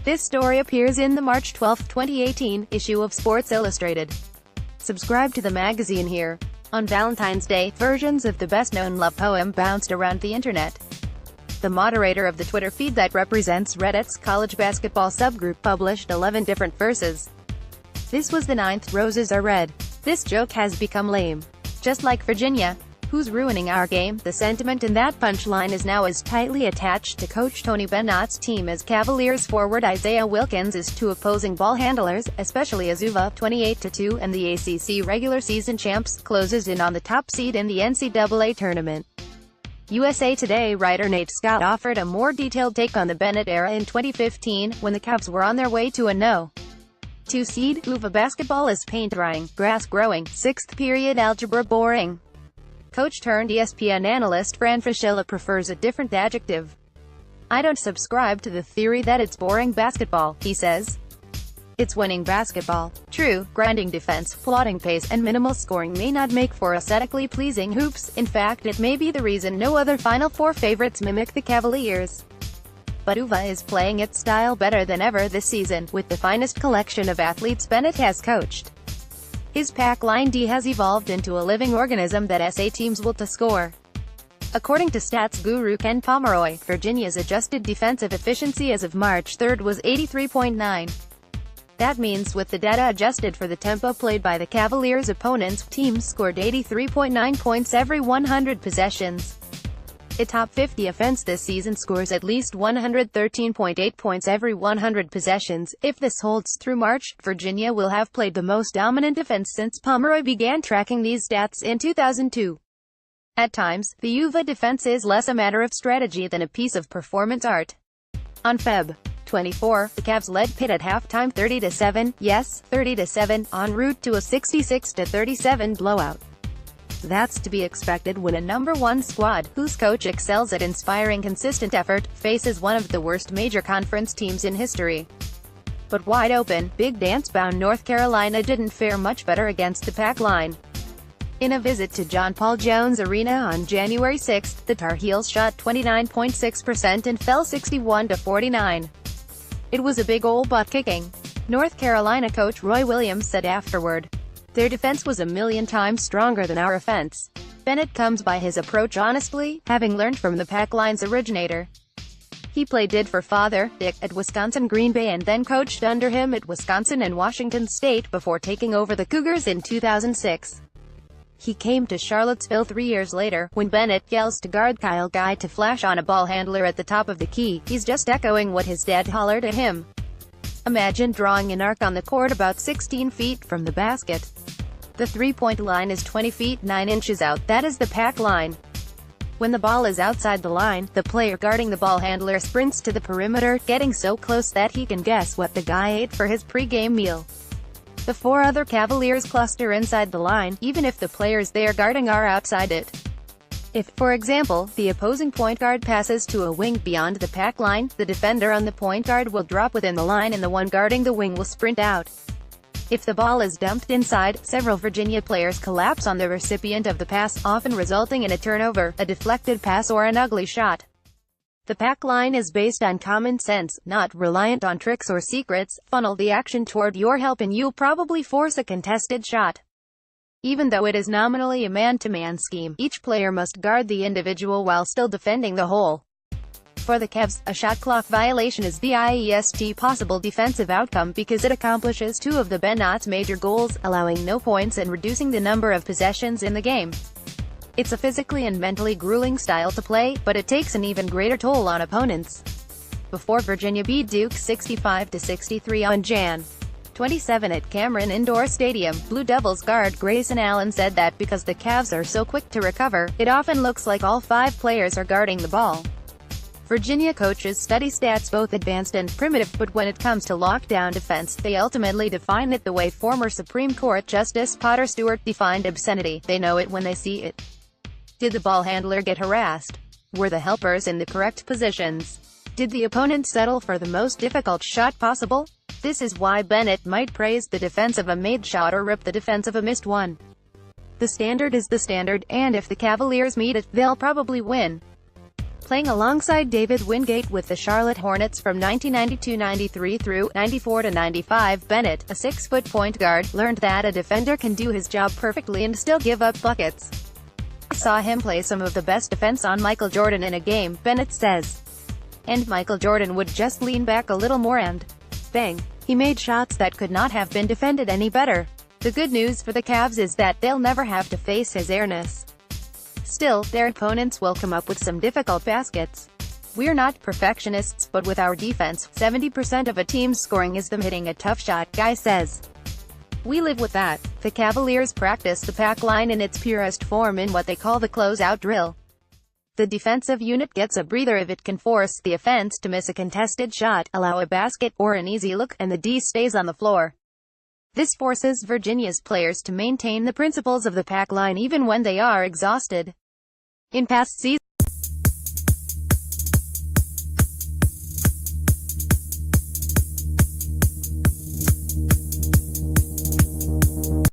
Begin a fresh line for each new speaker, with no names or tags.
This story appears in the March 12, 2018, issue of Sports Illustrated. Subscribe to the magazine here. On Valentine's Day, versions of the best-known love poem bounced around the internet. The moderator of the Twitter feed that represents Reddit's college basketball subgroup published 11 different verses. This was the 9th, "Roses are red. This joke has become lame. Just like Virginia. Who's ruining our game?" The sentiment in that punchline is now as tightly attached to Coach Tony Bennett's team as Cavaliers forward Isaiah Wilkins is to opposing ball handlers, especially as UVA, 28-2, and the ACC regular season champs, closes in on the top seed in the NCAA tournament. USA Today writer Nate Scott offered a more detailed take on the Bennett era in 2015, when the Cavs were on their way to a No.2 seed. UVA basketball is paint drying, grass growing, 6th period algebra boring. Coach-turned-ESPN analyst Fran Fraschilla prefers a different adjective. "I don't subscribe to the theory that it's boring basketball," he says. "It's winning basketball. True, grinding defense, plodding pace, and minimal scoring may not make for aesthetically pleasing hoops. In fact, it may be the reason no other Final Four favorites mimic the Cavaliers. But UVA is playing its style better than ever this season, with the finest collection of athletes Bennett has coached. His pack line D has evolved into a living organism that SA teams will to score." According to stats guru Ken Pomeroy, Virginia's adjusted defensive efficiency as of March 3 was 83.9. That means with the data adjusted for the tempo played by the Cavaliers' opponents, teams scored 83.9 points every 100 possessions. A top 50 offense this season scores at least 113.8 points every 100 possessions. If this holds through March, Virginia will have played the most dominant defense since Pomeroy began tracking these stats in 2002. At times, the UVA defense is less a matter of strategy than a piece of performance art. On Feb. 24, the Cavs led Pitt at halftime 30-7, yes, 30-7, en route to a 66-37 blowout. That's to be expected when a number 1 squad, whose coach excels at inspiring consistent effort, faces one of the worst major conference teams in history. But wide open, big dance-bound North Carolina didn't fare much better against the pack line. In a visit to John Paul Jones Arena on January 6, the Tar Heels shot 29.6% and fell 61-49. It was a big ol' butt-kicking. North Carolina coach Roy Williams said afterward, "Their defense was a million times stronger than our offense." Bennett comes by his approach honestly, having learned from the pack line's originator. He played for Father Dick at Wisconsin Green Bay and then coached under him at Wisconsin and Washington State before taking over the Cougars in 2006. He came to Charlottesville 3 years later, when Bennett yells to guard Kyle Guy to flash on a ball handler at the top of the key. He's just echoing what his dad hollered at him. Imagine drawing an arc on the court about 16 feet from the basket. The three-point line is 20 feet 9 inches out. That is the pack line. When the ball is outside the line, the player guarding the ball handler sprints to the perimeter, getting so close that he can guess what the guy ate for his pre-game meal. The 4 other Cavaliers cluster inside the line, even if the players they are guarding are outside it. If, for example, the opposing point guard passes to a wing beyond the pack line, the defender on the point guard will drop within the line and the one guarding the wing will sprint out. If the ball is dumped inside, several Virginia players collapse on the recipient of the pass, often resulting in a turnover, a deflected pass or an ugly shot. The pack line is based on common sense, not reliant on tricks or secrets. Funnel the action toward your help and you'll probably force a contested shot. Even though it is nominally a man-to-man scheme, each player must guard the individual while still defending the whole. For the Cavs, a shot clock violation is the IEST possible defensive outcome because it accomplishes 2 of the Bennett's major goals, allowing no points and reducing the number of possessions in the game. It's a physically and mentally grueling style to play, but it takes an even greater toll on opponents. Before Virginia beat Duke 65-63 on Jan. 27 at Cameron Indoor Stadium, Blue Devils guard Grayson Allen said that because the Cavs are so quick to recover, it often looks like all 5 players are guarding the ball. Virginia coaches study stats both advanced and primitive, but when it comes to lockdown defense, they ultimately define it the way former Supreme Court Justice Potter Stewart defined obscenity: they know it when they see it. Did the ball handler get harassed? Were the helpers in the correct positions? Did the opponent settle for the most difficult shot possible? This is why Bennett might praise the defense of a made shot or rip the defense of a missed one. The standard is the standard, and if the Cavaliers meet it, they'll probably win. Playing alongside David Wingate with the Charlotte Hornets from 1992-93 through 94-95, Bennett, a 6-foot point guard, learned that a defender can do his job perfectly and still give up buckets. "I saw him play some of the best defense on Michael Jordan in a game," Bennett says. "And Michael Jordan would just lean back a little more and bang. He made shots that could not have been defended any better." The good news for the Cavs is that they'll never have to face his airness. Still, their opponents will come up with some difficult baskets. "We're not perfectionists, but with our defense, 70% of a team's scoring is them hitting a tough shot," Guy says. "We live with that." The Cavaliers practice the pack line in its purest form in what they call the closeout drill. The defensive unit gets a breather if it can force the offense to miss a contested shot, allow a basket, or an easy look, and the D stays on the floor. This forces Virginia's players to maintain the principles of the pack line even when they are exhausted. In past seasons,